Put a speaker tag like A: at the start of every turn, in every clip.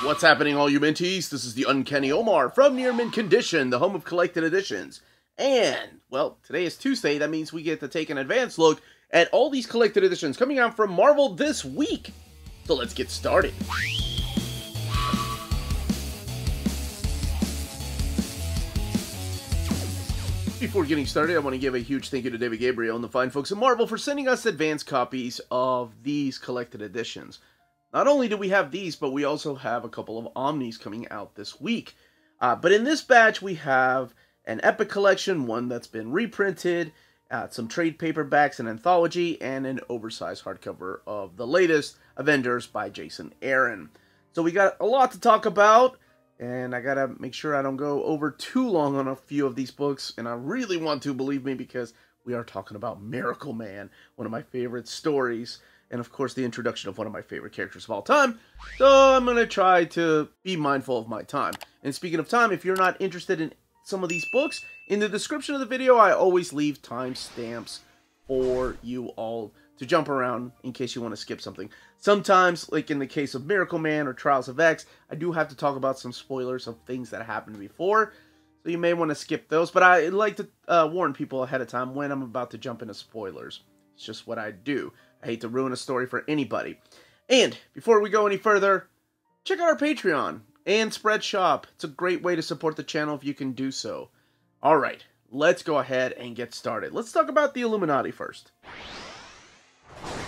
A: What's happening, all you minties? This is the Uncanny Omar from Near Mint Condition, the home of collected editions. And, well, today is Tuesday. That means we get to take an advanced look at all these collected editions coming out from Marvel this week. So let's get started. Before getting started, I want to give a huge thank you to David Gabriel and the fine folks at Marvel for sending us advanced copies of these collected editions. Not only do we have these, but we also have a couple of Omnis coming out this week. But in this batch, we have an Epic Collection, one that's been reprinted, some trade paperbacks, an anthology, and an oversized hardcover of the latest Avengers by Jason Aaron. So we got a lot to talk about, and I gotta make sure I don't go over too long on a few of these books, and I really want to, believe me, because we are talking about Miracleman, one of my favorite stories. And of course, the introduction of one of my favorite characters of all time. So I'm going to try to be mindful of my time. And speaking of time, if you're not interested in some of these books, in the description of the video, I always leave timestamps for you all to jump around in case you want to skip something. Sometimes, like in the case of Miracleman or Trials of X, I do have to talk about some spoilers of things that happened before. So you may want to skip those. But I like to warn people ahead of time when I'm about to jump into spoilers. It's just what I do. I hate to ruin a story for anybody. And before we go any further, check out our Patreon and Spreadshop. It's a great way to support the channel if you can do so. Alright, let's go ahead and get started. Let's talk about the Illuminati first.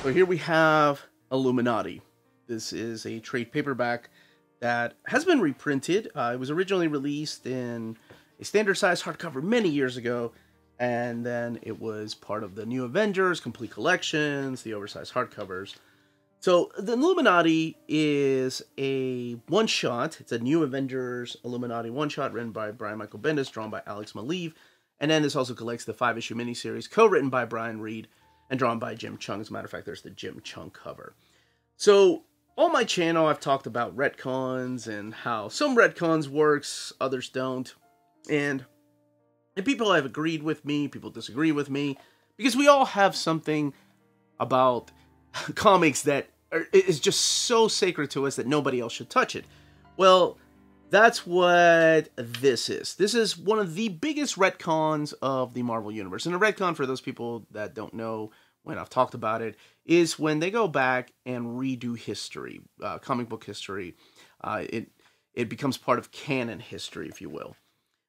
A: So here we have Illuminati. This is a trade paperback that has been reprinted. It was originally released in a standard size hardcover many years ago. And then it was part of the New Avengers, complete collections, the oversized hardcovers. So the Illuminati is a one-shot. It's a New Avengers Illuminati one-shot written by Brian Michael Bendis, drawn by Alex Maleev. And then this also collects the 5-issue miniseries, co-written by Brian Reed and drawn by Jim Chung. As a matter of fact, there's the Jim Chung cover. So on my channel, I've talked about retcons and how some retcons works, others don't. And people have agreed with me, people disagree with me, because we all have something about comics that is just so sacred to us that nobody else should touch it. Well, that's what this is. This is one of the biggest retcons of the Marvel Universe. And a retcon, for those people that don't know when I've talked about it, is when they go back and redo history, comic book history. It becomes part of canon history, if you will.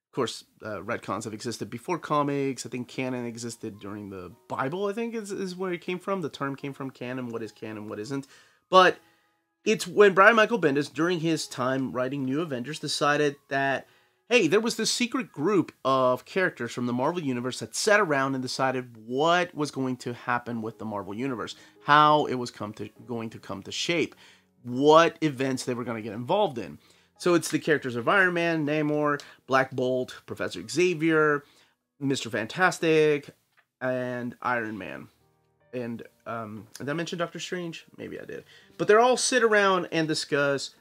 A: Of course, retcons have existed before comics. I think canon existed during the Bible, I think is where it came from. The term came from canon, what isn't. But it's when Brian Michael Bendis, during his time writing New Avengers, decided that, hey, there was this secret group of characters from the Marvel Universe that sat around and decided what was going to happen with the Marvel Universe, how it was going to come to shape, what events they were going to get involved in. So it's the characters of Iron Man, Namor, Black Bolt, Professor Xavier, Mr. Fantastic, and Iron Man. And did I mention Doctor Strange? Maybe I did. But they're all sit around and discuss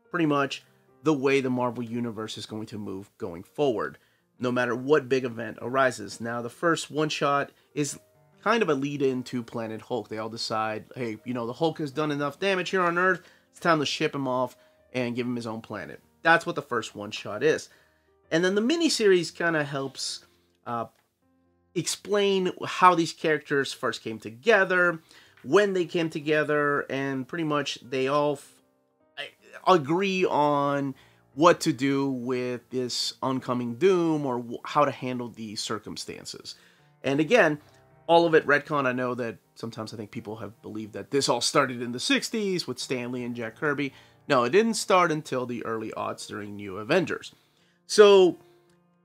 A: pretty much the way the Marvel Universe is going to move going forward, no matter what big event arises. Now, the first one-shot is kind of a lead-in to Planet Hulk. They all decide, hey, you know, the Hulk has done enough damage here on Earth. It's time to ship him off and give him his own planet. That's what the first one-shot is. And then the miniseries kind of helps explain how these characters first came together, when they came together, and pretty much they all agree on what to do with this oncoming doom or how to handle these circumstances. And again, all of it retcon. I know that sometimes I think people have believed that this all started in the 60s with Stan Lee and Jack Kirby. No, it didn't start until the early aughts during New Avengers. So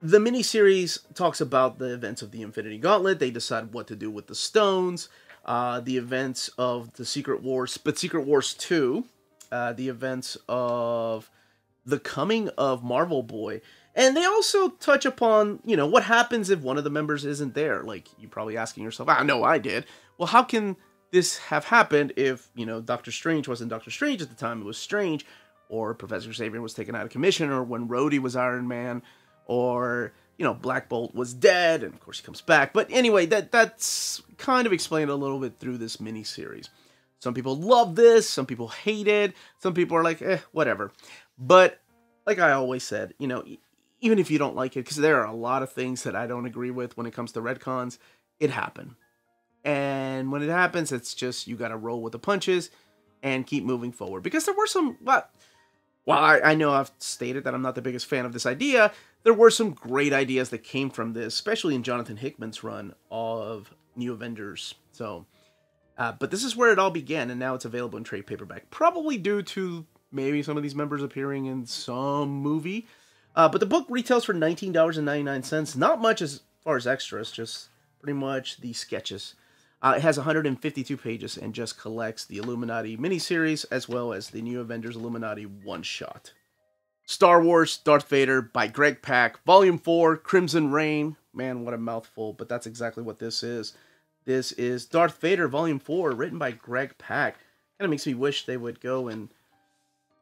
A: the miniseries talks about the events of the Infinity Gauntlet. They decide what to do with the stones, the events of the Secret Wars, but Secret Wars 2, the events of the coming of Marvel Boy. And they also touch upon, you know, what happens if one of the members isn't there. Like, you're probably asking yourself, I know I did. Well, how can this have happened if, you know, Doctor Strange wasn't Doctor Strange at the time, it was Strange, or Professor Xavier was taken out of commission, or when Rhodey was Iron Man, or, you know, Black Bolt was dead, and of course he comes back. But anyway, that's kind of explained a little bit through this miniseries. Some people love this, some people hate it, some people are like, whatever. But like I always said, you know, even if you don't like it, because there are a lot of things that I don't agree with when it comes to retcons, it happened. And when it happens, it's just you got to roll with the punches and keep moving forward. Because there were some, well, I know I've stated that I'm not the biggest fan of this idea, there were some great ideas that came from this, especially in Jonathan Hickman's run of New Avengers. So, but this is where it all began, and now it's available in trade paperback. Probably due to maybe some of these members appearing in some movie. But the book retails for $19.99. Not much as far as extras, just pretty much the sketches. It has 152 pages and just collects the Illuminati miniseries as well as the New Avengers Illuminati one-shot. Star Wars Darth Vader by Greg Pak, Volume 4, Crimson Reign. Man, what a mouthful, but that's exactly what this is. This is Darth Vader Volume 4, written by Greg Pak. Kind of makes me wish they would go and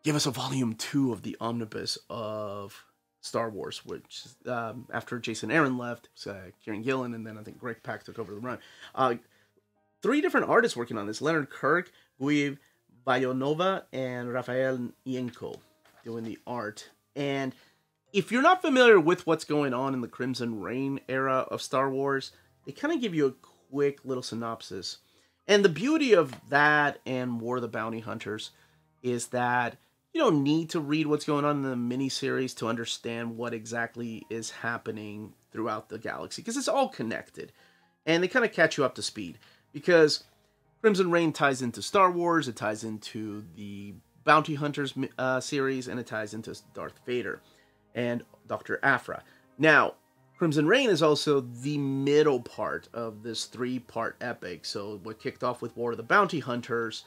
A: give us a Volume 2 of the omnibus of Star Wars, which after Jason Aaron left, it was, Kieran Gillen, and then I think Greg Pak took over the run. 3 different artists working on this: Leonard Kirk, Guy Vayonova, and Rafael Ienco doing the art. And if you're not familiar with what's going on in the Crimson Reign era of Star Wars, they kind of give you a quick little synopsis. And the beauty of that and War of the Bounty Hunters is that you don't need to read what's going on in the miniseries to understand what exactly is happening throughout the galaxy, because it's all connected. And they kind of catch you up to speed, because Crimson Reign ties into Star Wars, it ties into the Bounty Hunters series, and it ties into Darth Vader and Dr. Aphra. Now, Crimson Reign is also the middle part of this 3-part epic. So what kicked off with War of the Bounty Hunters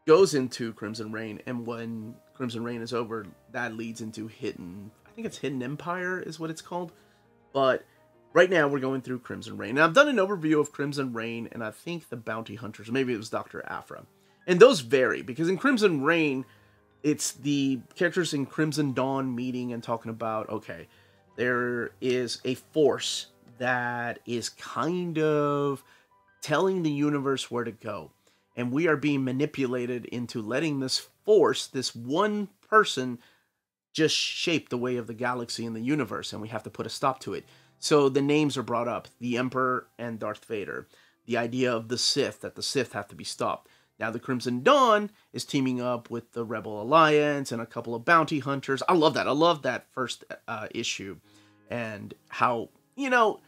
A: goes into Crimson Reign, and when Crimson Reign is over, that leads into I think it's Hidden Empire is what it's called. But right now we're going through Crimson Reign. Now I've done an overview of Crimson Reign, and I think the Bounty Hunters, maybe it was Dr. Aphra. And those vary, because in Crimson Reign, it's the characters in Crimson Dawn meeting and talking about, okay, there is a force that is kind of telling the universe where to go. And we are being manipulated into letting this force, this one person, just shape the way of the galaxy and the universe. And we have to put a stop to it. So the names are brought up. The Emperor and Darth Vader. The idea of the Sith, that the Sith have to be stopped. Now the Crimson Dawn is teaming up with the Rebel Alliance and a couple of bounty hunters. I love that. I love that first issue. And how, you know,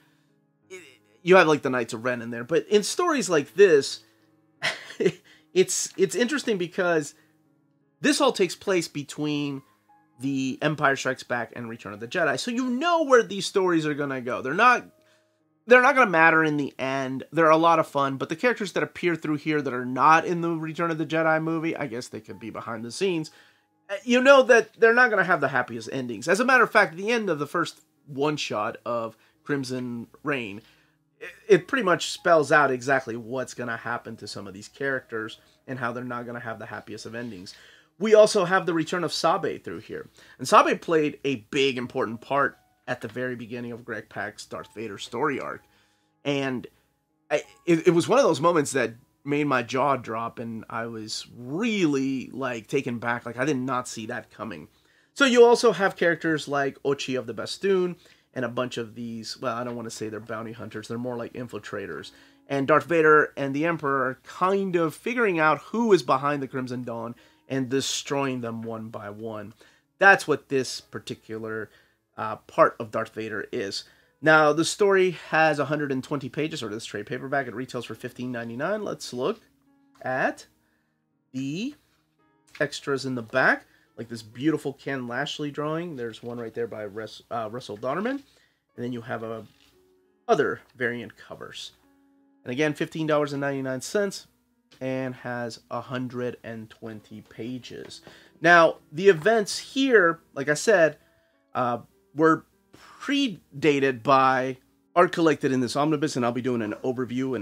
A: you have like the Knights of Ren in there. But in stories like this, it's interesting because this all takes place between the Empire Strikes Back and Return of the Jedi. So you know where these stories are going to go. They're not going to matter in the end. They're a lot of fun, but the characters that appear through here that are not in the Return of the Jedi movie, I guess they could be behind the scenes. You know that they're not going to have the happiest endings. As a matter of fact, the end of the first one-shot of Crimson Reign, it pretty much spells out exactly what's going to happen to some of these characters and how they're not going to have the happiest of endings. We also have the return of Sabe through here. And Sabe played a big, important part at the very beginning of Greg Pak's Darth Vader story arc. And it was one of those moments that made my jaw drop, and I was really, like, taken back. Like, I did not see that coming. So you also have characters like Ochi of the Bastoon, and a bunch of these, well, I don't want to say they're bounty hunters, they're more like infiltrators. And Darth Vader and the Emperor are kind of figuring out who is behind the Crimson Dawn and destroying them one by one. That's what this particular part of Darth Vader is. Now, the story has 120 pages, or this trade paperback. It retails for $15.99. Let's look at the extras in the back, like this beautiful Ken Lashley drawing. There's one right there by Russell Donnerman. And then you have other variant covers. And again, $15.99, and has 120 pages. Now, the events here, like I said, were predated by art collected in this omnibus, and I'll be doing an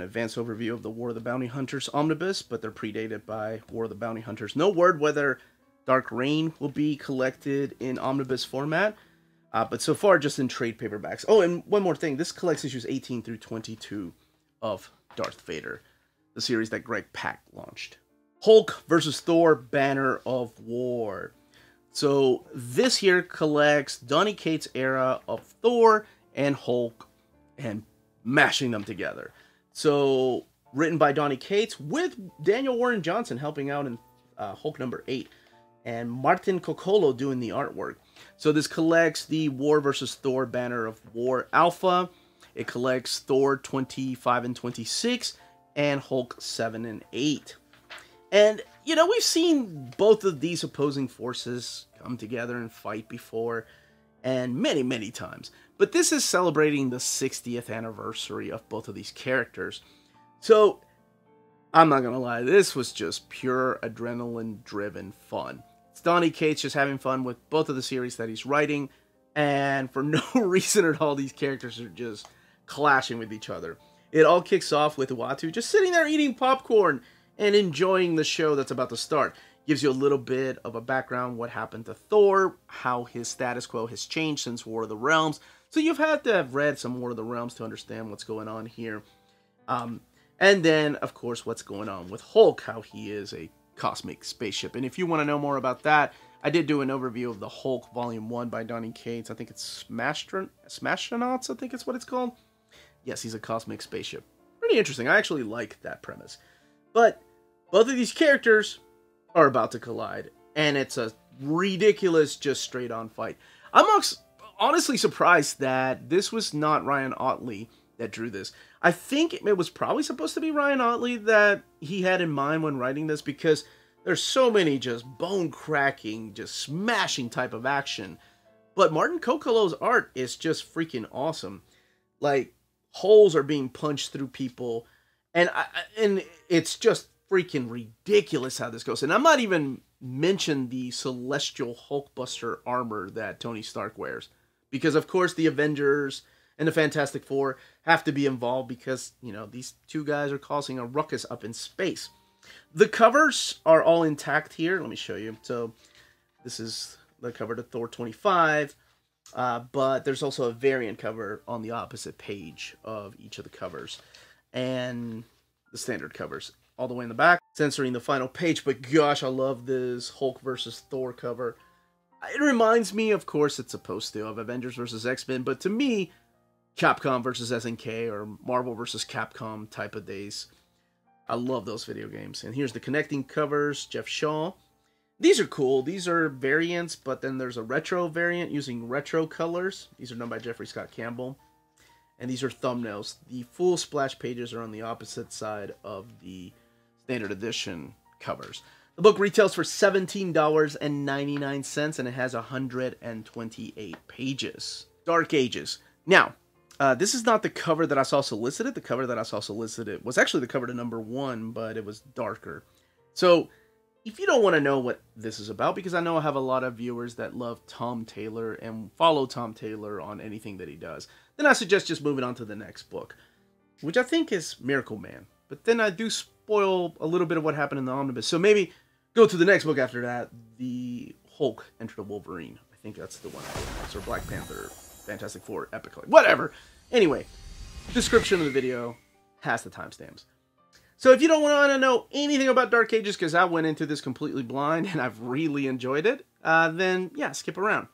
A: advanced overview of the War of the Bounty Hunters omnibus, but they're predated by War of the Bounty Hunters. No word whether Dark Reign will be collected in omnibus format, but so far just in trade paperbacks. Oh, and one more thing, this collects issues 18 through 22 of Darth Vader, the series that Greg Pak launched. Hulk versus Thor, Banner of War. So this here collects Donny Cates' era of Thor and Hulk and mashing them together. So written by Donny Cates with Daniel Warren Johnson helping out in Hulk number 8. And Martin Coccolo doing the artwork. So this collects the War vs. Thor Banner of War Alpha. It collects Thor 25 and 26 and Hulk 7 and 8. And, you know, we've seen both of these opposing forces come together and fight before, and many, many times. But this is celebrating the 60th anniversary of both of these characters. So, I'm not gonna lie, this was just pure adrenaline-driven fun. It's Donny Cates just having fun with both of the series that he's writing, and for no reason at all, these characters are just clashing with each other. It all kicks off with Uatu just sitting there eating popcorn and enjoying the show that's about to start. Gives you a little bit of a background, what happened to Thor, how his status quo has changed since War of the Realms. So you've had to have read some War of the Realms to understand what's going on here. And then, of course, what's going on with Hulk, how he is a cosmic spaceship. And if you want to know more about that, I did do an overview of the Hulk Volume 1 by Donny Cates. I think it's Smashonauts, I think it's what it's called. Yes, he's a cosmic spaceship. Pretty interesting. I actually like that premise. But both of these characters are about to collide. And it's a ridiculous, just straight-on fight. I'm honestly surprised that this was not Ryan Ottley that drew this. I think it was probably supposed to be Ryan Ottley that he had in mind when writing this, because there's so many just bone-cracking, just smashing type of action. But Martin Coccolo's art is just freaking awesome. Like, holes are being punched through people, and it's just freaking ridiculous how this goes. And I'm not even mentioning the Celestial Hulkbuster armor that Tony Stark wears, because of course the Avengers and the Fantastic Four have to be involved because, you know, these two guys are causing a ruckus up in space. The covers are all intact here. Let me show you. So this is the cover to Thor 25, but there's also a variant cover on the opposite page of each of the covers, and the standard covers all the way in the back, censoring the final page. But gosh, I love this Hulk versus Thor cover. It reminds me, of course, it's supposed to, of Avengers versus X-Men, but to me, Capcom versus SNK or Marvel versus Capcom type of days. I love those video games. And here's the connecting covers, Jeff Shaw. These are cool. These are variants, but then there's a retro variant using retro colors. These are done by Jeffrey Scott Campbell. And these are thumbnails. The full splash pages are on the opposite side of the standard edition covers. The book retails for $17.99, and it has 128 pages. Dark Ages. Now, this is not the cover that I saw solicited. The cover that I saw solicited was actually the cover to number 1, but it was darker. So, if you don't want to know what this is about, because I know I have a lot of viewers that love Tom Taylor and follow Tom Taylor on anything that he does, then I suggest just moving on to the next book, which I think is Miracleman. But then I do spoil a little bit of what happened in the omnibus. So maybe go to the next book after that, the Hulk Enter the Wolverine. I think that's the one. Or Black Panther, Fantastic Four, Epic, whatever. Anyway, description of the video has the timestamps. So if you don't want to know anything about Dark Ages, because I went into this completely blind and I've really enjoyed it, then yeah, skip around.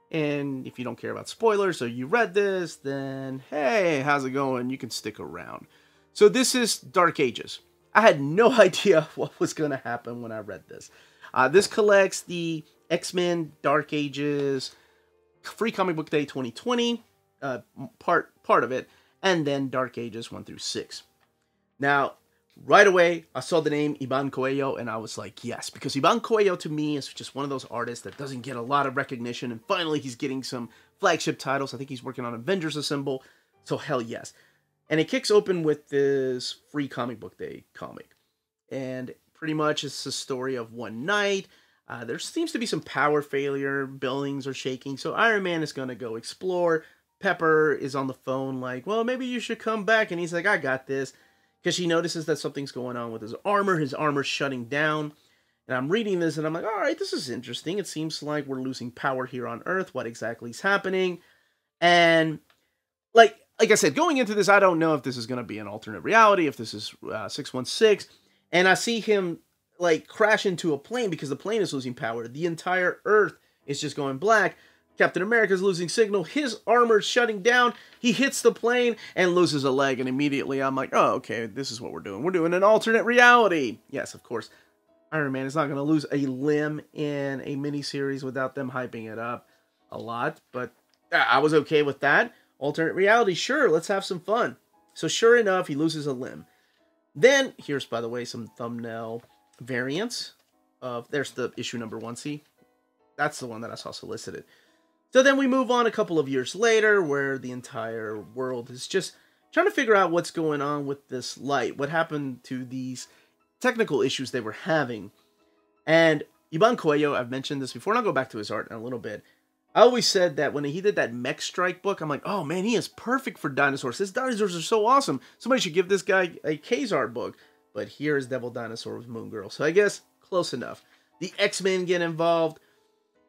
A: And if you don't care about spoilers or you read this, then hey, how's it going? You can stick around. So this is Dark Ages. I had no idea what was going to happen when I read this. This collects the X-Men Dark Ages Free Comic Book Day 2020, part of it, and then Dark Ages 1 through 6. Now, right away, I saw the name Iban Coello, and I was like, yes, because Iban Coello to me is just one of those artists that doesn't get a lot of recognition, and finally he's getting some flagship titles. I think he's working on Avengers Assemble, so hell yes. And it kicks open with this Free Comic Book Day comic, and pretty much it's a story of one night. There seems to be some power failure, buildings are shaking, so Iron Man is going to go explore. Pepper is on the phone like, well, maybe you should come back, and he's like, I got this. Because she notices that something's going on with his armor's shutting down. And I'm reading this and I'm like, alright, this is interesting. It seems like we're losing power here on Earth. What exactly is happening? And like I said, going into this, I don't know if this is going to be an alternate reality, if this is 616. And I see him like crash into a plane because the plane is losing power. The entire Earth It's just going black. Captain America's losing signal. His armor's shutting down. He hits the plane and loses a leg. And immediately I'm like, oh, okay, this is what we're doing. We're doing an alternate reality. Yes, of course. Iron Man is not going to lose a limb in a miniseries without them hyping it up a lot. But I was okay with that. Alternate reality, sure, let's have some fun. So sure enough, he loses a limb. Then, here's, by the way, some thumbnail variants. There's the issue number 1. See? That's the one that I saw solicited. So then we move on a couple of years later, where the entire world is just trying to figure out what's going on with this light. What happened to these technical issues they were having. And Iban Cuello, I've mentioned this before, and I'll go back to his art in a little bit. I always said that when he did that Mech Strike book, I'm like, oh man, he is perfect for dinosaurs. His dinosaurs are so awesome. Somebody should give this guy a Kazar book. But here is Devil Dinosaur with Moon Girl. So I guess close enough. The X-Men get involved.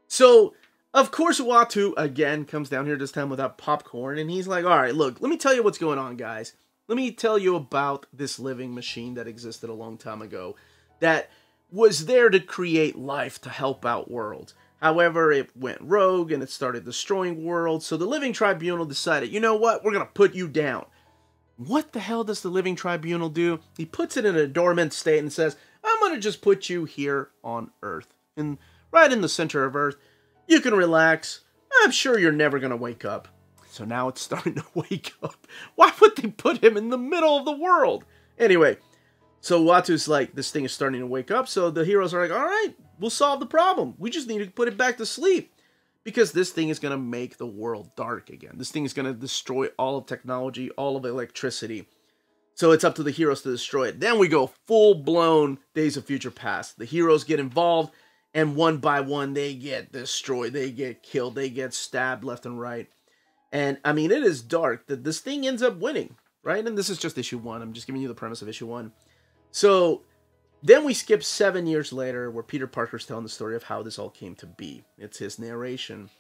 A: So, of course, Uatu, again, comes down here this time without popcorn. And he's like, all right, look, let me tell you what's going on, guys. Let me tell you about this living machine that existed a long time ago. That was there to create life, to help out worlds. However, it went rogue and it started destroying worlds. So the Living Tribunal decided, you know what? We're going to put you down. What the hell does the Living Tribunal do? He puts it in a dormant state and says, I'm going to just put you here on Earth. And right in the center of Earth. You can relax. I'm sure you're never going to wake up. So now it's starting to wake up. Why would they put him in the middle of the world? Anyway, so Watu's like, this thing is starting to wake up. So the heroes are like, all right, we'll solve the problem. We just need to put it back to sleep. Because this thing is going to make the world dark again. This thing is going to destroy all of technology, all of electricity. So it's up to the heroes to destroy it. Then we go full-blown Days of Future Past. The heroes get involved, and one by one, they get destroyed. They get killed. They get stabbed left and right. And, I mean, it is dark. This thing ends up winning, right? And this is just issue 1. I'm just giving you the premise of issue 1. So then we skip 7 years later, where Peter Parker's telling the story of how this all came to be. It's his narration.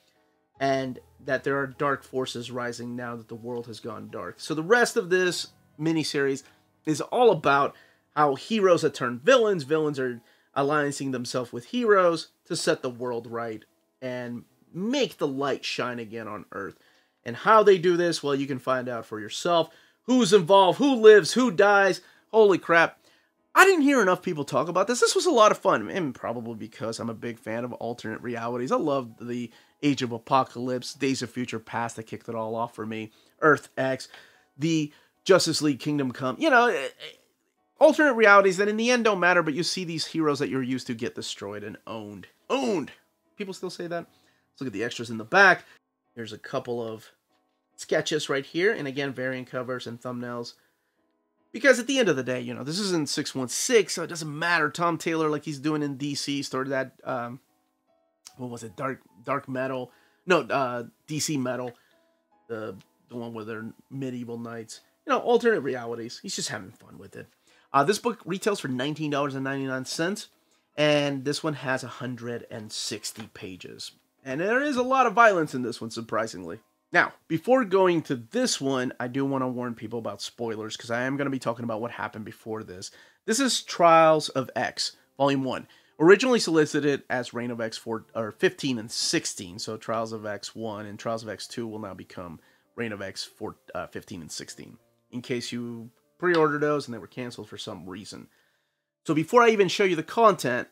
A: And that there are dark forces rising now that the world has gone dark. So the rest of this miniseries is all about how heroes have turned villains. Villains are alliancing themselves with heroes to set the world right and make the light shine again on Earth. And how they do this, well, you can find out for yourself. Who's involved, who lives, who dies. Holy crap. I didn't hear enough people talk about this. This was a lot of fun, and probably because I'm a big fan of alternate realities. I love the Age of Apocalypse, Days of Future Past that kicked it all off for me, Earth X, the Justice League Kingdom Come. You know, alternate realities that in the end don't matter, but you see these heroes that you're used to get destroyed and owned. Owned! People still say that? Let's look at the extras in the back. Here's a couple of sketches right here, and again, variant covers and thumbnails. Because at the end of the day, you know, this isn't 616, so it doesn't matter. Tom Taylor, like he's doing in DC, started that, what was it, Dark Metal? No, DC Metal, the one where they're medieval knights. You know, alternate realities. He's just having fun with it. This book retails for $19.99, and this one has 160 pages. And there is a lot of violence in this one, surprisingly. Now, before going to this one, I do want to warn people about spoilers, because I am going to be talking about what happened before this. This is Trials of X, Volume 1. Originally solicited as Reign of X 15 and 16, so Trials of X 1 and Trials of X 2 will now become Reign of X 15 and 16, in case you pre-ordered those and they were canceled for some reason. So before I even show you the content,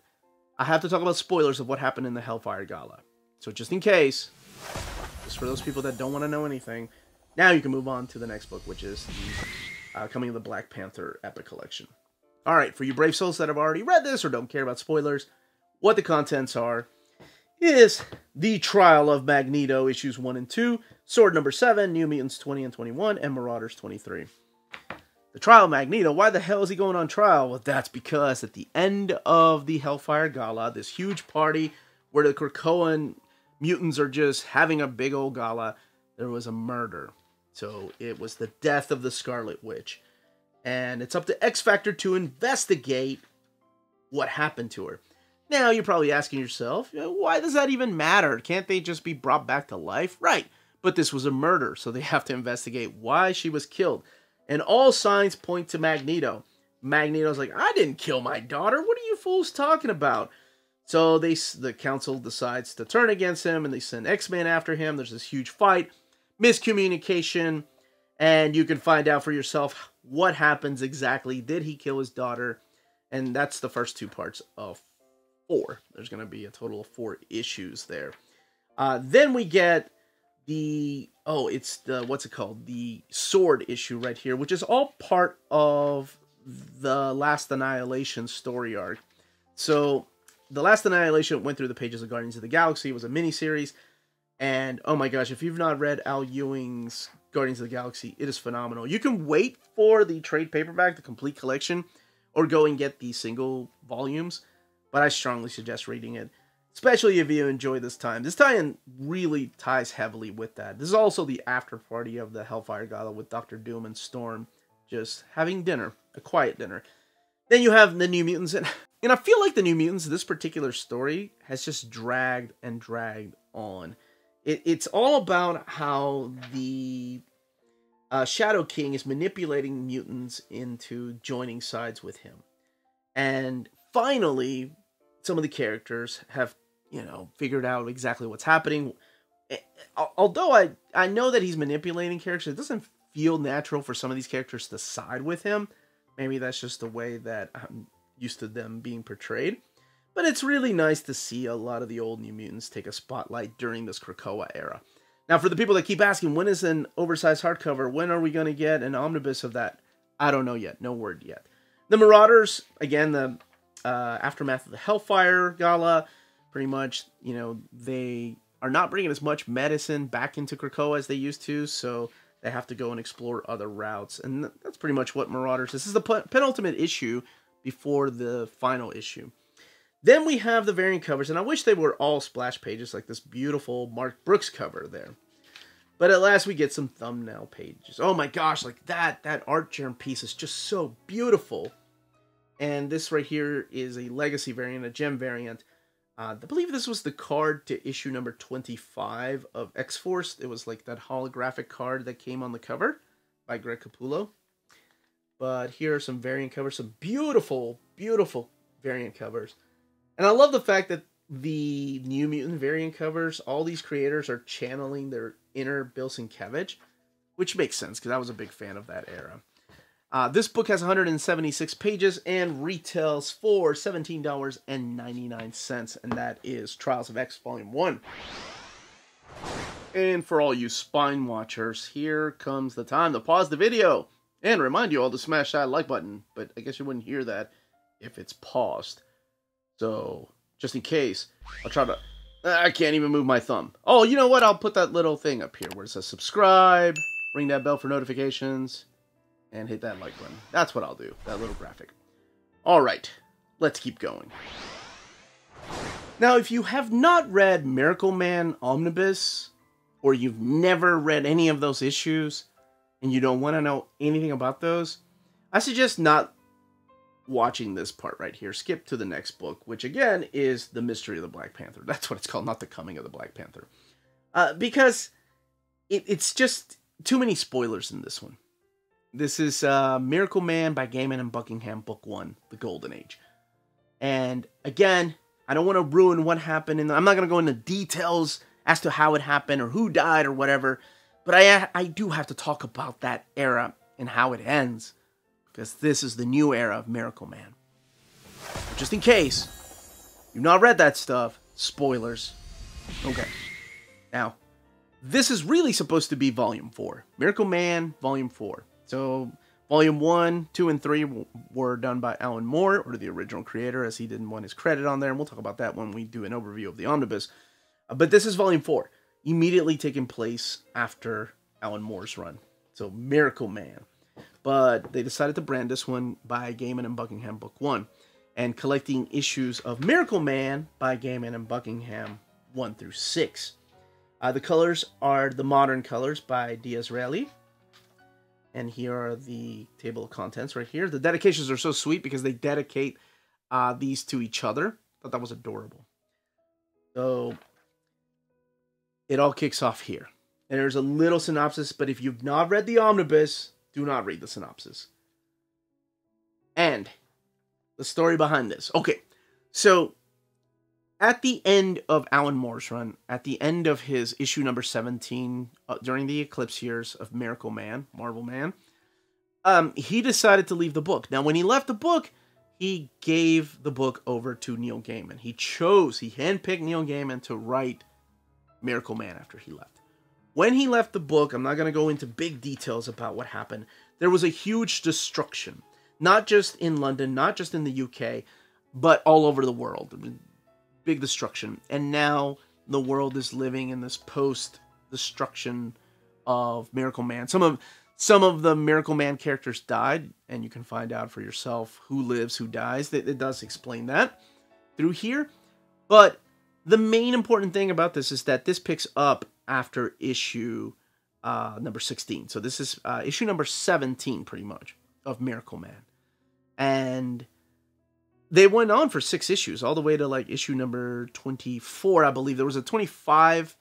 A: I have to talk about spoilers of what happened in the Hellfire Gala. So just in case, just for those people that don't want to know anything, now you can move on to the next book, which is the Coming of the Black Panther Epic Collection. Alright, for you brave souls that have already read this or don't care about spoilers, what the contents are is The Trial of Magneto, issues 1 and 2, Sword number 7, New Mutants 20 and 21, and Marauders 23. The Trial of Magneto, why the hell is he going on trial? Well, that's because at the end of the Hellfire Gala, this huge party where the Krakoan mutants are just having a big old gala, there was a murder. So it was the death of the Scarlet Witch. And it's up to X Factor to investigate what happened to her. Now, you're probably asking yourself, why does that even matter? Can't they just be brought back to life? Right, but this was a murder, so they have to investigate why she was killed. And all signs point to Magneto. Magneto's like, I didn't kill my daughter. What are you fools talking about? So the council decides to turn against him, and they send X-Men after him. There's this huge fight, miscommunication, and you can find out for yourself what happens exactly. Did he kill his daughter? And that's the first 2 parts of 4. There's going to be a total of 4 issues there. Then we get it's the, what's it called? The Sword issue right here, which is all part of the Last Annihilation story arc. So the Last Annihilation went through the pages of Guardians of the Galaxy. It was a miniseries. And oh my gosh, if you've not read Al Ewing's Guardians of the Galaxy, it is phenomenal. You can wait for the trade paperback, the complete collection, or go and get the single volumes. But I strongly suggest reading it, especially if you enjoy this time. This tie-in really ties heavily with that. This is also the after party of the Hellfire Gala with Dr. Doom and Storm just having dinner, a quiet dinner. Then you have the New Mutants, and I feel like the New Mutants, this particular story, has just dragged and dragged on. It's all about how the Shadow King is manipulating mutants into joining sides with him. And finally, some of the characters have, figured out exactly what's happening. Although I know that he's manipulating characters, it doesn't feel natural for some of these characters to side with him. Maybe that's just the way that I'm used to them being portrayed. But it's really nice to see a lot of the old New Mutants take a spotlight during this Krakoa era. Now, for the people that keep asking, when is an oversized hardcover? When are we going to get an omnibus of that? I don't know yet. No word yet. The Marauders, again, the aftermath of the Hellfire Gala. Pretty much, they are not bringing as much medicine back into Krakoa as they used to, so they have to go and explore other routes. And that's pretty much what Marauders is. This is the penultimate issue before the final issue. Then we have the variant covers, and I wish they were all splash pages like this beautiful Mark Brooks cover there. But at last we get some thumbnail pages. Oh my gosh, like that art germ piece is just so beautiful. And this right here is a legacy variant, a gem variant. I believe this was the card to issue number 25 of X-Force. It was like that holographic card that came on the cover by Greg Capullo. But here are some variant covers, some beautiful, beautiful variant covers. And I love the fact that the New Mutant variant covers, all these creators are channeling their inner Bill Sienkiewicz, which makes sense because I was a big fan of that era. This book has 176 pages and retails for $17.99, and that is Trials of X Volume 1. And for all you spine watchers, here comes the time to pause the video and remind you all to smash that like button, but I guess you wouldn't hear that if it's paused. So, just in case, I'll try to... I can't even move my thumb. Oh, you know what? I'll put that little thing up here where it says subscribe, ring that bell for notifications, and hit that like button. That's what I'll do, that little graphic. Alright, let's keep going. Now, if you have not read Miracleman Omnibus, or you've never read any of those issues, and you don't want to know anything about those, I suggest not watching this part right here. Skip to the next book, which again is The Mystery of the Black Panther. That's what it's called, not The Coming of the Black Panther. Because it's just too many spoilers in this one. This is Miracleman by Gaiman and Buckingham, Book 1, The Golden Age. And again, I don't want to ruin what happened, and I'm not going to go into details as to how it happened or who died or whatever, but I do have to talk about that era and how it ends, because this is the new era of Miracleman. Just in case you've not read that stuff, spoilers. Okay. Now, this is really supposed to be Volume 4. Miracleman, Volume 4. So, Volume 1, 2, and 3 were done by Alan Moore, or the original creator, as he didn't want his credit on there, and we'll talk about that when we do an overview of the omnibus. But this is Volume 4, immediately taking place after Alan Moore's run. So, Miracleman. But they decided to brand this one by Gaiman and Buckingham, Book 1, and collecting issues of Miracleman by Gaiman and Buckingham, 1 through 6. The colors are the modern colors by D'Israeli. And here are the table of contents right here. The dedications are so sweet because they dedicate these to each other. I thought that was adorable. So, it all kicks off here. And there's a little synopsis, but if you've not read the omnibus, do not read the synopsis. And the story behind this. Okay, so at the end of Alan Moore's run, at the end of his issue number 17, during the Eclipse years of Miracleman, Marvel Man, he decided to leave the book. Now, when he left the book, he gave the book over to Neil Gaiman. He handpicked Neil Gaiman to write Miracleman after he left. When he left the book, I'm not going to go into big details about what happened. There was a huge destruction, not just in London, not just in the UK, but all over the world. Big destruction. And now the world is living in this post-destruction of Miracleman. Some of the Miracleman characters died, and you can find out for yourself who lives, who dies. It does explain that through here. But the main important thing about this is that this picks up after issue number 16. So this is issue number 17, pretty much, of Miracleman. And they went on for 6 issues, all the way to like issue number 24, I believe. There was a 25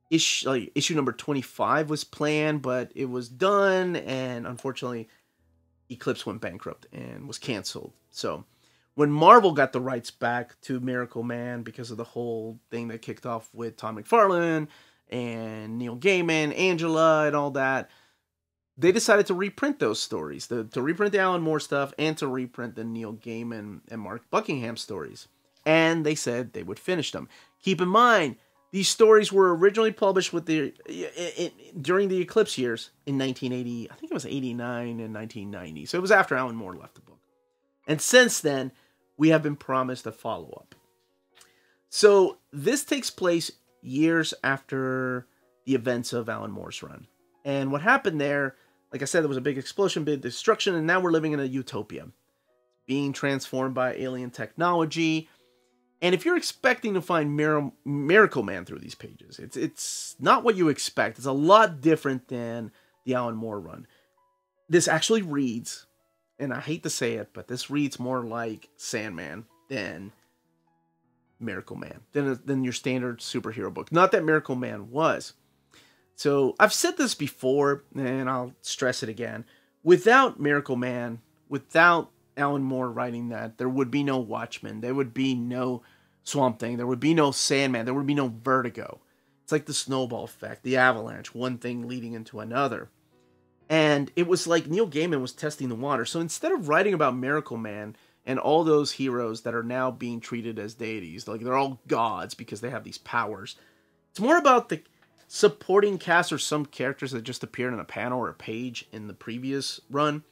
A: issue number 25 was planned, but it was done, and unfortunately, Eclipse went bankrupt and was canceled. So when Marvel got the rights back to Miracleman because of the whole thing that kicked off with Tom McFarlane and Neil Gaiman, Angela, and all that, they decided to reprint those stories, to reprint the Alan Moore stuff, and to reprint the Neil Gaiman and Mark Buckingham stories. And they said they would finish them. Keep in mind, these stories were originally published during the Eclipse years in 1980. I think it was 89 and 1990. So it was after Alan Moore left the book. And since then, we have been promised a follow-up. So this takes place years after the events of Alan Moore's run. And what happened there, like I said, there was a big explosion, big destruction, and now we're living in a utopia, being transformed by alien technology. And if you're expecting to find Miracleman through these pages, it's not what you expect. It's a lot different than the Alan Moore run. This actually reads, and I hate to say it, but this reads more like Sandman than Miracleman, than your standard superhero book. Not that Miracleman was. So I've said this before, and I'll stress it again. Without Miracleman, without Alan Moore writing that, there would be no Watchmen, there would be no Swamp Thing, there would be no Sandman, there would be no Vertigo. It's like the snowball effect, the avalanche, one thing leading into another. And it was like Neil Gaiman was testing the water. So instead of writing about Miracleman and all those heroes that are now being treated as deities, like they're all gods because they have these powers, it's more about the supporting cast or some characters that just appeared in a panel or a page in the previous run,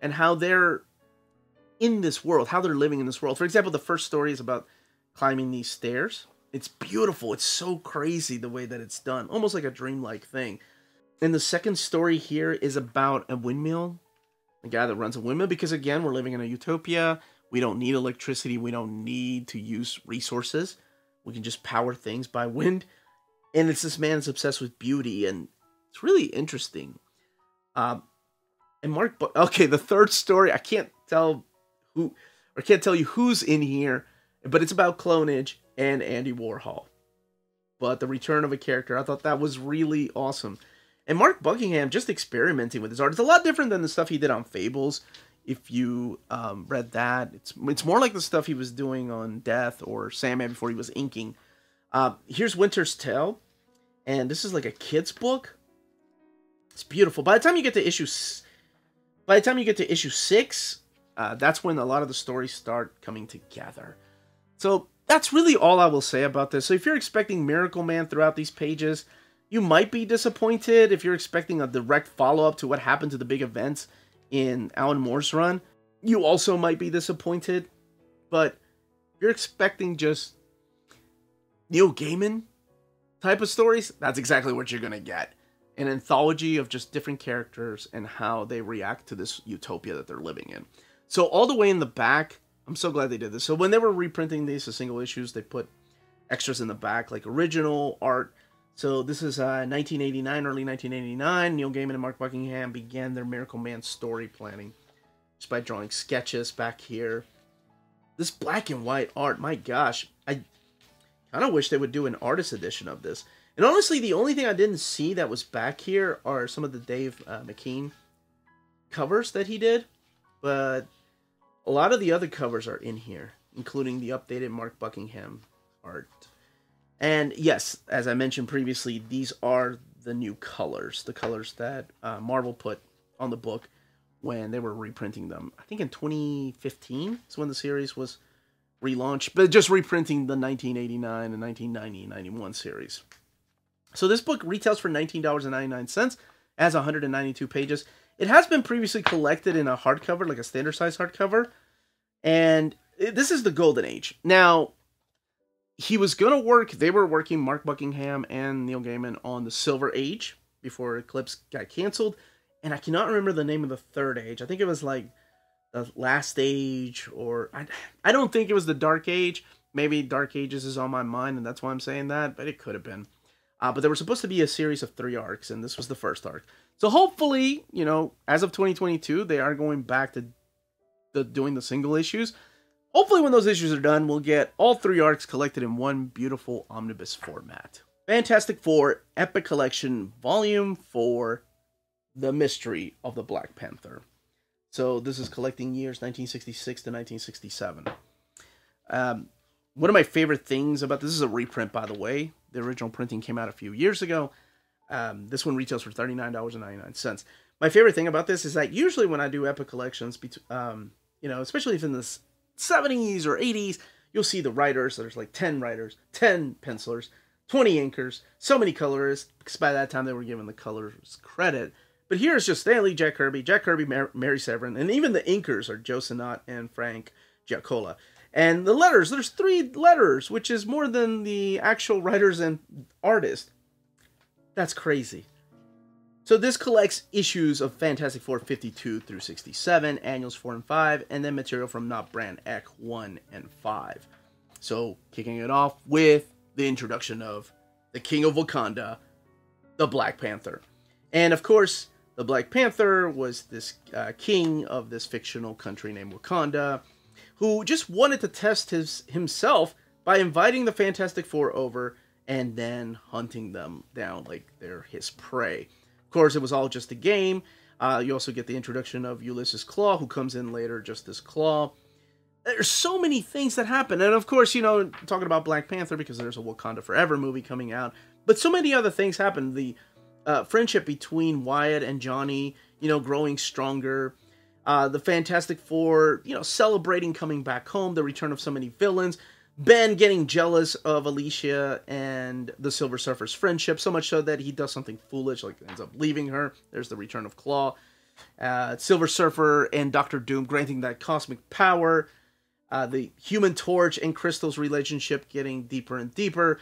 A: and how they're in this world, how they're living in this world. For example, the first story is about climbing these stairs. It's beautiful. It's so crazy the way that it's done, almost like a dreamlike thing. And the second story here is about a windmill, a guy that runs a windmill, because again, we're living in a utopia. We don't need electricity. We don't need to use resources. We can just power things by wind. And it's this man that's obsessed with beauty, and it's really interesting. And okay, the third story, I can't tell you who's in here, but it's about clonage and Andy Warhol. But the return of a character, I thought that was really awesome. And Mark Buckingham just experimenting with his art. It's a lot different than the stuff he did on Fables. If you read that, it's more like the stuff he was doing on Death or Sandman before he was inking. Here's Winter's Tale, and this is like a kid's book. It's beautiful. By the time you get to issue 6, that's when a lot of the stories start coming together. So that's really all I will say about this. So if you're expecting Miracleman throughout these pages, you might be disappointed. If you're expecting a direct follow-up to what happened to the big events in Alan Moore's run, you also might be disappointed. But if you're expecting just Neil Gaiman type of stories, that's exactly what you're going to get. An anthology of just different characters and how they react to this utopia that they're living in. So all the way in the back, I'm so glad they did this. So when they were reprinting these as single issues, they put extras in the back, like original art. So this is 1989, early 1989. Neil Gaiman and Mark Buckingham began their Miracleman story planning just by drawing sketches back here. This black and white art, my gosh, I kind of wish they would do an artist edition of this. And honestly, the only thing I didn't see that was back here are some of the Dave McKean covers that he did. But a lot of the other covers are in here, including the updated Mark Buckingham art. And yes, as I mentioned previously, these are the new colors. The colors that Marvel put on the book when they were reprinting them. I think in 2015 is when the series was relaunched, but just reprinting the 1989 and 1990 91 series. So this book retails for $19.99. It has 192 pages. It has been previously collected in a hardcover, like a standard size hardcover. And this is the Golden Age. Now, they were working, Mark Buckingham and Neil Gaiman, on the Silver Age before Eclipse got canceled. And I cannot remember the name of the third age. I think it was like the Last Age, or I don't think it was the Dark Age. Maybe Dark Ages is on my mind, and that's why I'm saying that, but it could have been. But there was supposed to be a series of 3 arcs, and this was the first arc. So hopefully, as of 2022, they are going back to doing the single issues. Hopefully when those issues are done, we'll get all 3 arcs collected in one beautiful omnibus format. Fantastic Four Epic Collection Volume 4, The Mystery of the Black Panther. So this is collecting years 1966 to 1967. One of my favorite things about this is a reprint, by the way. The original printing came out a few years ago. This one retails for $39.99. My favorite thing about this is that usually when I do Epic Collections, especially if in the 70s or 80s, you'll see the writers. There's like 10 writers, 10 pencilers, 20 inkers, so many colorists, because by that time they were given the colors credit. But here it's just Stan Lee, Jack Kirby, Mary Severin, and even the inkers are Joe Sinnott and Frank Giacola. And the letters, there's 3 letters, which is more than the actual writers and artists. That's crazy. So this collects issues of Fantastic Four 52 through 67, annuals 4 and 5, and then material from Not Brand Ek 1 and 5. So kicking it off with the introduction of the King of Wakanda, the Black Panther. And of course, the Black Panther was this king of this fictional country named Wakanda, who just wanted to test himself by inviting the Fantastic Four over and then hunting them down like they're his prey. Of course, it was all just a game. You also get the introduction of Ulysses Claw, who comes in later just as Claw. There's so many things that happen. And of course, talking about Black Panther because there's a Wakanda Forever movie coming out. But so many other things happen. The friendship between Wyatt and Johnny, growing stronger. The Fantastic Four, celebrating coming back home, the return of so many villains. Ben getting jealous of Alicia and the Silver Surfer's friendship, so much so that he does something foolish, like ends up leaving her. There's the return of Claw. Silver Surfer and Doctor Doom granting that cosmic power. The Human Torch and Crystal's relationship getting deeper and deeper.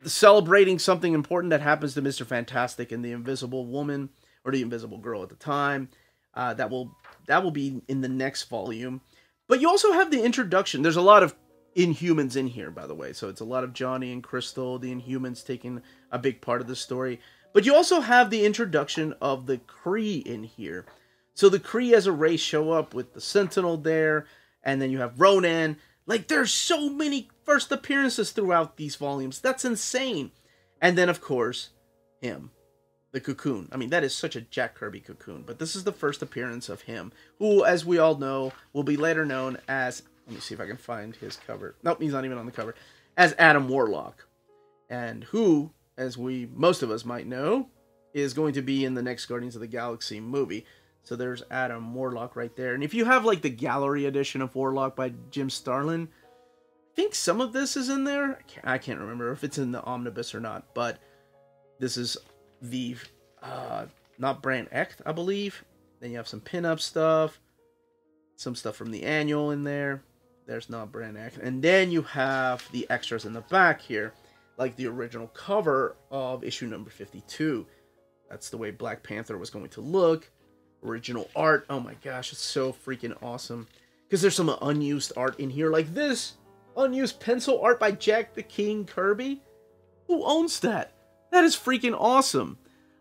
A: Celebrating something important that happens to Mr. Fantastic and the Invisible Woman, or the Invisible Girl at the time. That will be in the next volume. But you also have the introduction. There's a lot of Inhumans in here, by the way. So it's a lot of Johnny and Crystal, the Inhumans taking a big part of the story. But you also have the introduction of the Kree in here. So the Kree as a race show up with the Sentinel there. And then you have Ronan. Like, there's so many first appearances throughout these volumes. That's insane. And then, of course, him. The Cocoon. I mean, that is such a Jack Kirby Cocoon. But this is the first appearance of him, who, as we all know, will be later known as... Let me see if I can find his cover. Nope, he's not even on the cover. As Adam Warlock. And who, as most of us might know, is going to be in the next Guardians of the Galaxy movie. So there's Adam Warlock right there. And if you have, like, the gallery edition of Warlock by Jim Starlin, I think some of this is in there. I can't remember if it's in the omnibus or not. But this is the Not Brand Ek, I believe. Then you have some pinup stuff. Some stuff from the annual in there. There's Not Brand Ek. And then you have the extras in the back here. Like the original cover of issue number 52. That's the way Black Panther was going to look. Original art. Oh my gosh, it's so freaking awesome. Because there's some unused art in here. Like this unused pencil art by Jack the King Kirby. Who owns that? That is freaking awesome.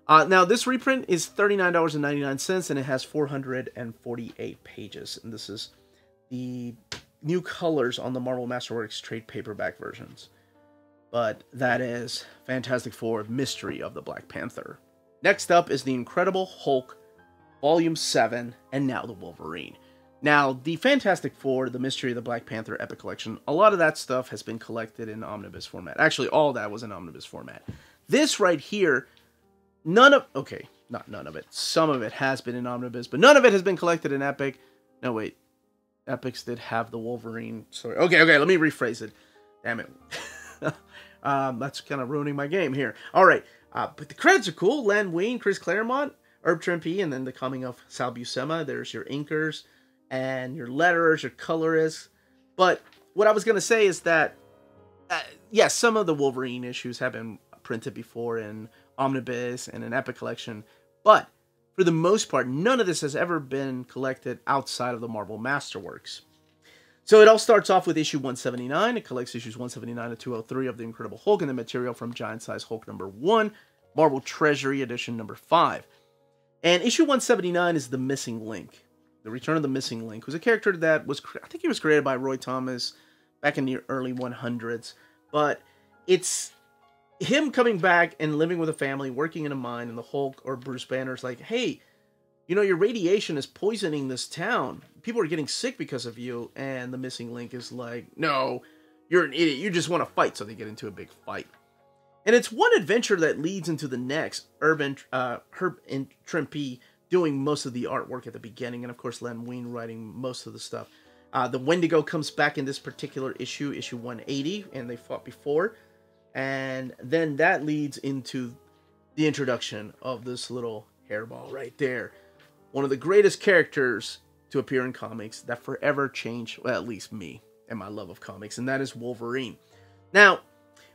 A: Now, this reprint is $39.99, and it has 448 pages. And this is the new colors on the Marvel Masterworks trade paperback versions. But that is Fantastic Four, Mystery of the Black Panther. Next up is The Incredible Hulk, Volume 7, and now the Wolverine. Now, the Fantastic Four, the Mystery of the Black Panther Epic Collection, a lot of that stuff has been collected in omnibus format. Actually, all that was in omnibus format. This right here, not none of it. Some of it has been in omnibus, but none of it has been collected in Epic. No, wait. Epics did have the Wolverine story. Okay, let me rephrase it. Damn it. That's kind of ruining my game here. All right, but the credits are cool. Len Wein, Chris Claremont, Herb Trimpe, and then the coming of Sal Buscema. There's your inkers and your letterers, your colorists. But what I was going to say is that, yes, some of the Wolverine issues have been printed before in omnibus and an Epic collection, but for the most part, none of this has ever been collected outside of the Marvel Masterworks. So it all starts off with issue 179. It collects issues 179 to 203 of The Incredible Hulk and the material from Giant Size Hulk number 1, Marvel Treasury edition number 5. And issue 179 is The Missing Link. The Return of the Missing Link, who's a character that was, I think he was created by Roy Thomas back in the early 100s. But it's him coming back and living with a family, working in a mine, and the Hulk or Bruce Banner's like, hey, you know, your radiation is poisoning this town. People are getting sick because of you. And the Missing Link is like, no, you're an idiot. You just want to fight. So they get into a big fight. And it's one adventure that leads into the next. Herb and Trimpe doing most of the artwork at the beginning. And, of course, Len Wein writing most of the stuff. The Wendigo comes back in this particular issue, issue 180. And they fought before. And then that leads into the introduction of this little hairball right there. One of the greatest characters to appear in comics that forever changed, well, at least me and my love of comics, and that is Wolverine. Now,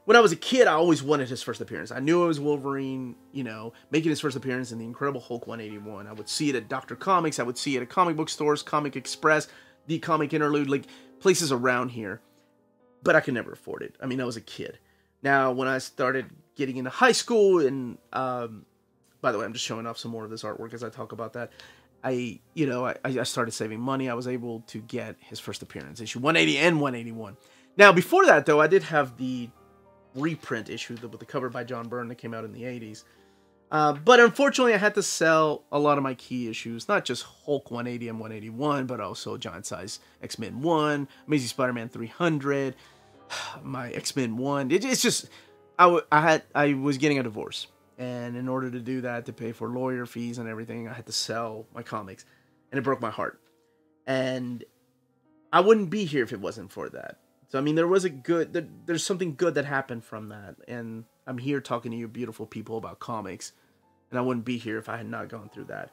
A: when I was a kid, I always wanted his first appearance. I knew it was Wolverine, you know, making his first appearance in the Incredible Hulk 181. I would see it at Dr. Comics. I would see it at comic book stores, Comic Express, The Comic Interlude, like places around here. But I could never afford it. I mean, I was a kid. Now, when I started getting into high school, and by the way, I'm just showing off some more of this artwork as I talk about that. I started saving money. I was able to get his first appearance, issue 180 and 181. Now, before that, though, I did have the reprint issue with the cover by John Byrne that came out in the 80s. But unfortunately, I had to sell a lot of my key issues, not just Hulk 180 and 181, but also Giant Size X-Men 1, Amazing Spider-Man 300, my X-Men 1. It's just, I was getting a divorce. And in order to do that, to pay for lawyer fees and everything, I had to sell my comics. And it broke my heart. And I wouldn't be here if it wasn't for that. So, I mean, there's something good that happened from that. And I'm here talking to you beautiful people about comics. And I wouldn't be here if I had not gone through that.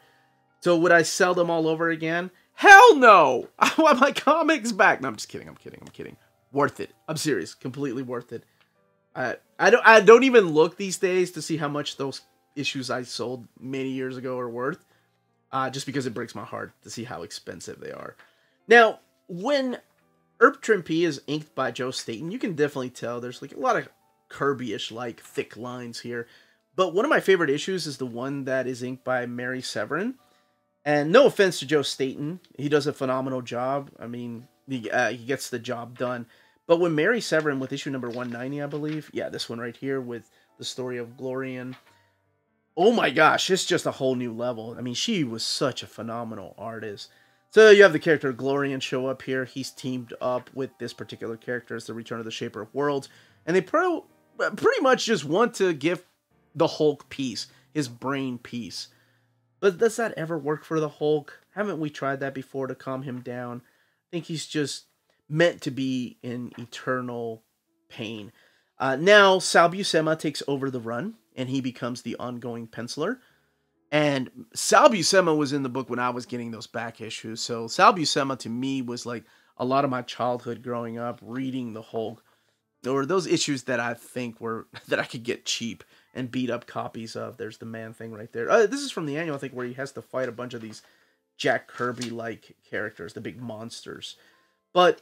A: So, would I sell them all over again? Hell no! I want my comics back! No, I'm just kidding, I'm kidding. Worth it. I'm serious. Completely worth it. I don't even look these days to see how much those issues I sold many years ago are worth. Just because it breaks my heart to see how expensive they are. Now, when Herb Trimpe is inked by Joe Staton, you can definitely tell there's like a lot of Kirby-ish like thick lines here. But one of my favorite issues is the one that is inked by Mary Severin. And no offense to Joe Staton, he does a phenomenal job. I mean, he gets the job done. But when Mary Severin, with issue number 190, I believe, yeah, this one right here with the story of Glorian, oh my gosh, it's just a whole new level. I mean, she was such a phenomenal artist. So you have the character Glorian show up here. He's teamed up with this particular character as the Return of the Shaper of Worlds. And they pretty much just want to give the Hulk peace, his brain peace. But does that ever work for the Hulk? Haven't we tried that before to calm him down? I think he's just meant to be in eternal pain. Now, Sal Buscema takes over the run, and he becomes the ongoing penciler. And Sal Buscema was in the book when I was getting those back issues. So Sal Buscema, to me, was like a lot of my childhood growing up, reading the Hulk. Or those issues that I think were, that I could get cheap and beat up copies of. There's the Man Thing right there. This is from the annual, I think, where he has to fight a bunch of these Jack Kirby-like characters, the big monsters. But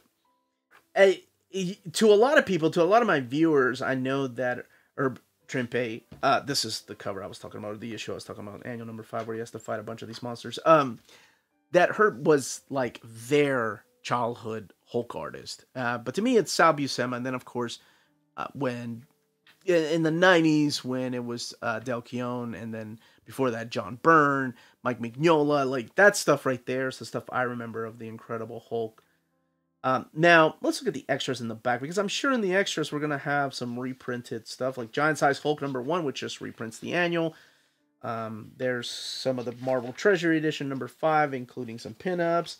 A: to a lot of people, to a lot of my viewers, I know that Herb Trimpe, this is the cover I was talking about, the issue I was talking about, annual number 5, where he has to fight a bunch of these monsters. That Herb was like their childhood Hulk artist. But to me, it's Sal Buscema. And then, of course, when in the 90s, when it was Del Keown, and then before that, John Byrne, Mike Mignola, like that stuff right there is the stuff I remember of the Incredible Hulk. Now, let's look at the extras in the back, because I'm sure in the extras we're going to have some reprinted stuff, like Giant Size Hulk #1, which just reprints the annual. There's some of the Marvel Treasury Edition #5, including some pinups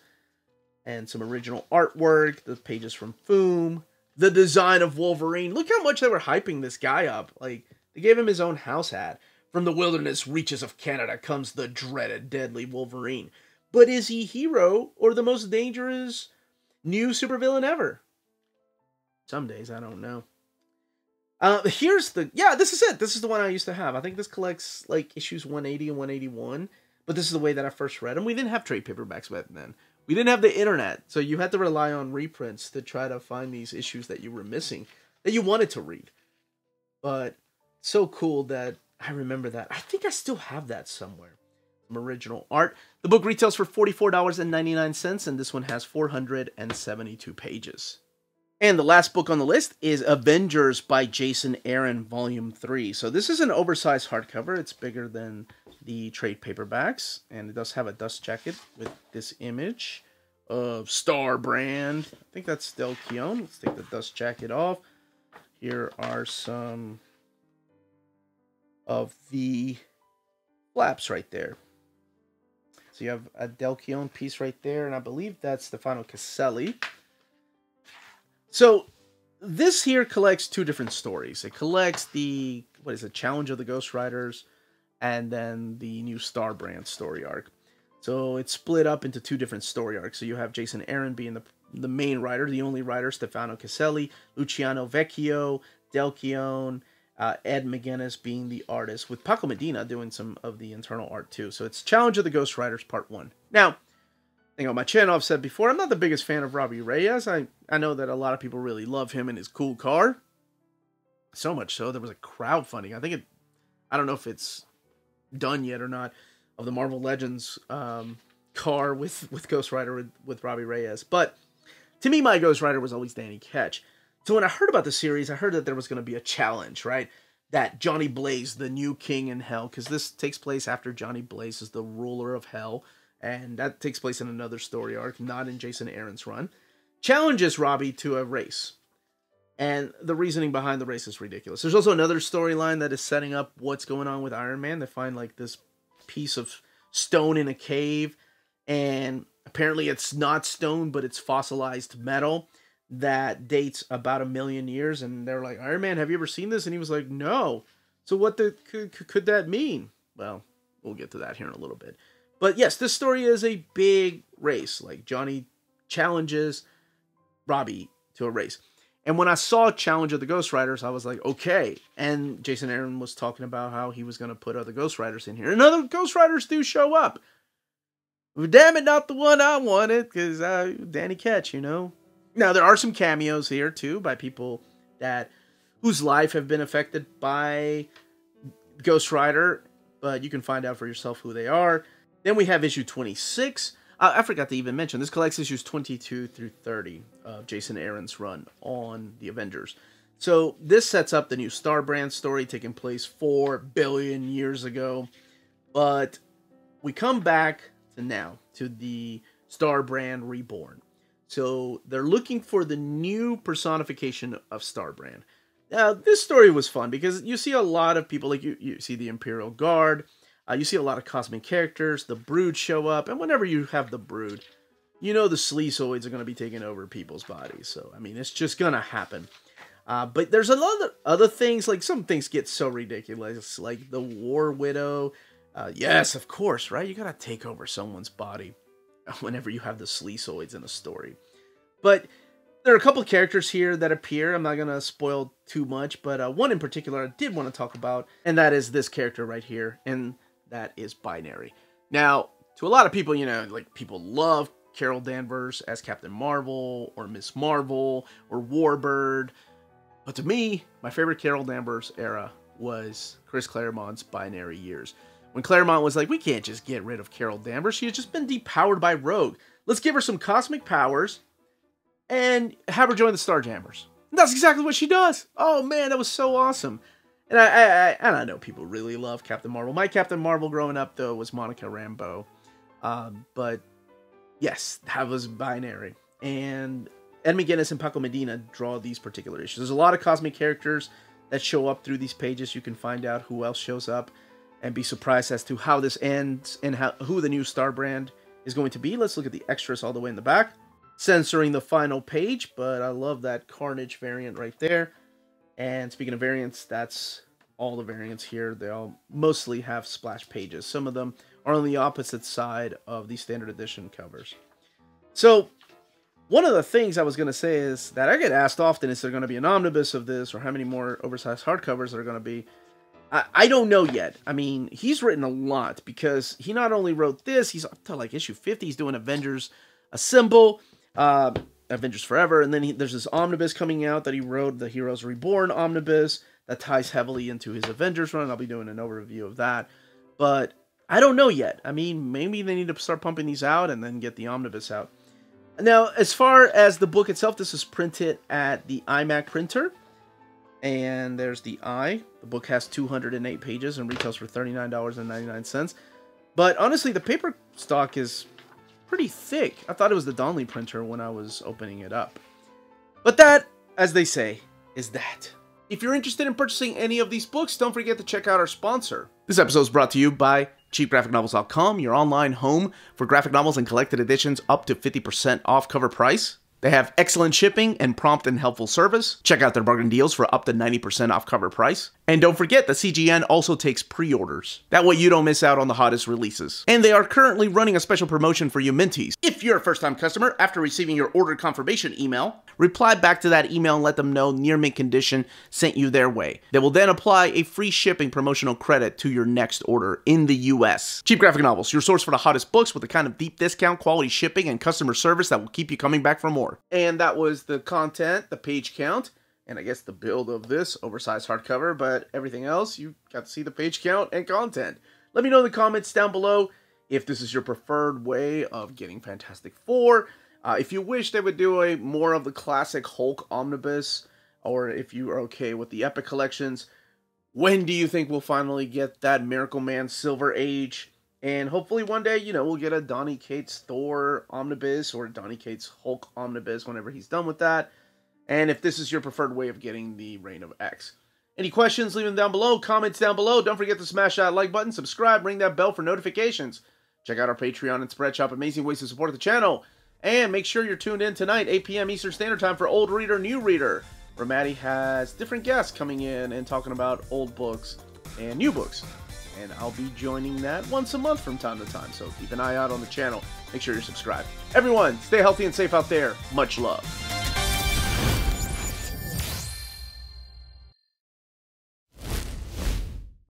A: and some original artwork, the pages from Foom, the design of Wolverine. Look how much they were hyping this guy up. Like, they gave him his own house hat. From the wilderness reaches of Canada comes the dreaded, deadly Wolverine. But is he hero or the most dangerous new supervillain ever? Some days, I don't know. Here's the... Yeah, this is it. This is the one I used to have. I think this collects, like, issues 180 and 181. But this is the way that I first read them. We didn't have trade paperbacks back then. We didn't have the internet. So you had to rely on reprints to try to find these issues that you were missing, that you wanted to read. But so cool that I remember that. I think I still have that somewhere. Some original art. The book retails for $44.99, and this one has 472 pages. And the last book on the list is Avengers by Jason Aaron, Volume 3. So this is an oversized hardcover. It's bigger than the trade paperbacks, and it does have a dust jacket with this image of Star Brand. I think that's Del Keown. Let's take the dust jacket off. Here are some of the flaps right there. So you have a Del Keown piece right there, and I believe that's Stefano Caselli. So this here collects two different stories. It collects the, Challenge of the Ghost Riders, and then the new Star Brand story arc. So it's split up into two different story arcs. So you have Jason Aaron being the main writer, the only writer, Stefano Caselli, Luciano Vecchio, Del Keown, Ed McGuinness being the artist, with Paco Medina doing some of the internal art too. So it's Challenge of the Ghost Riders Part 1. Now, I think on my channel I've said before, I'm not the biggest fan of Robbie Reyes. I know that a lot of people really love him and his cool car. So much so, there was a crowdfunding. I don't know if it's done yet or not, of the Marvel Legends car with Ghost Rider with Robbie Reyes. But to me, my Ghost Rider was always Danny Ketch. So when I heard about the series, I heard that there was going to be a challenge, right? That Johnny Blaze, the new king in hell, because this takes place after Johnny Blaze is the ruler of hell, and that takes place in another story arc, not in Jason Aaron's run, challenges Robbie to a race. And the reasoning behind the race is ridiculous. There's also another storyline that is setting up what's going on with Iron Man. They find like this piece of stone in a cave, and apparently it's not stone, but it's fossilized metal that dates about 1 million years. And they're like, Iron Man, have you ever seen this? And he was like, no. So what could that mean? Well, we'll get to that here in a little bit. But yes, this story is a big race. Like, Johnny challenges Robbie to a race. And when I saw Challenge of the Ghost Riders, I was like, okay. And Jason Aaron was talking about how he was going to put other Ghost Riders in here. And other Ghost Riders do show up. But damn it, not the one I wanted, because Danny Ketch, you know. Now, there are some cameos here, too, by people whose life have been affected by Ghost Rider. But you can find out for yourself who they are. Then we have issue 26. I forgot to even mention, this collects issues 22 through 30 of Jason Aaron's run on the Avengers. So this sets up the new Star Brand story taking place 4 billion years ago. But we come back to now, to the Star Brand Reborn. So they're looking for the new personification of Star Brand. Now, this story was fun because you see a lot of people, like you see the Imperial Guard. You see a lot of cosmic characters. The Brood show up. And whenever you have the Brood, you know the Sleazoids are going to be taking over people's bodies. So, I mean, it's just going to happen. But there's a lot of other things. Like, some things get so ridiculous. Like the War Widow. Yes, of course, right? You got to take over someone's body whenever you have the Sleazoids in a story. But there are a couple of characters here that appear. I'm not going to spoil too much. But one in particular I did want to talk about. And that is this character right here. And that is Binary. Now, to a lot of people, you know, like, people love Carol Danvers as Captain Marvel, or Miss Marvel, or Warbird. But to me, my favorite Carol Danvers era was Chris Claremont's Binary years. When Claremont was like, we can't just get rid of Carol Danvers. She has just been depowered by Rogue. Let's give her some cosmic powers and have her join the Starjammers. And that's exactly what she does. Oh man, that was so awesome. And I know people really love Captain Marvel. My Captain Marvel growing up, though, was Monica Rambeau. But yes, that was binary. And Ed McGuinness and Paco Medina draw these particular issues. There's a lot of cosmic characters that show up through these pages. You can find out who else shows up and be surprised as to how this ends and who the new Star brand is going to be. Let's look at the extras all the way in the back. Censoring the final page, but I love that Carnage variant right there. And speaking of variants, that's all the variants here. They all mostly have splash pages. Some of them are on the opposite side of the standard edition covers. So, one of the things I was going to say is that I get asked often, is there going to be an omnibus of this, or how many more oversized hardcovers there are going to be? I don't know yet. I mean, he's written a lot, because he not only wrote this, he's up to like issue 50, he's doing Avengers Assemble, Avengers Forever, and then there's this omnibus coming out that he wrote, the Heroes Reborn omnibus, that ties heavily into his Avengers run. I'll be doing an overview of that, but I don't know yet. I mean, maybe they need to start pumping these out and then get the omnibus out. Now, as far as the book itself, this is printed at the iMac printer, and there's the I. The book has 208 pages and retails for $39.99, but honestly, the paper stock is pretty thick. I thought it was the Donnelly printer when I was opening it up. But that, as they say, is that. If you're interested in purchasing any of these books, don't forget to check out our sponsor. This episode is brought to you by cheapgraphicnovels.com, your online home for graphic novels and collected editions up to 50% off cover price. They have excellent shipping and prompt and helpful service. Check out their bargain deals for up to 90% off cover price. And don't forget that CGN also takes pre-orders. That way you don't miss out on the hottest releases. And they are currently running a special promotion for you Minties. If you're a first-time customer, after receiving your order confirmation email, reply back to that email and let them know Near Mint Condition sent you their way. They will then apply a free shipping promotional credit to your next order in the US. Cheap Graphic Novels, your source for the hottest books with the kind of deep discount, quality shipping, and customer service that will keep you coming back for more. And that was the content, the page count, and I guess the build of this oversized hardcover, but everything else, you got to see the page count and content. Let me know in the comments down below if this is your preferred way of getting Fantastic Four. If you wish they would do a more of the classic Hulk omnibus, or if you are okay with the Epic collections, when do you think we'll finally get that Miracleman Silver Age? And hopefully one day, you know, we'll get a Donny Cates Thor omnibus or Donny Cates Hulk omnibus whenever he's done with that. And if this is your preferred way of getting the Reign of X. Any questions, leave them down below, comments down below. Don't forget to smash that like button, subscribe, ring that bell for notifications. Check out our Patreon and Spreadshop, amazing ways to support the channel. And make sure you're tuned in tonight, 8 p.m. Eastern Standard Time for Old Reader, New Reader, where Maddie has different guests coming in and talking about old books and new books. And I'll be joining that once a month from time to time, so keep an eye out on the channel. Make sure you're subscribed. Everyone, stay healthy and safe out there. Much love.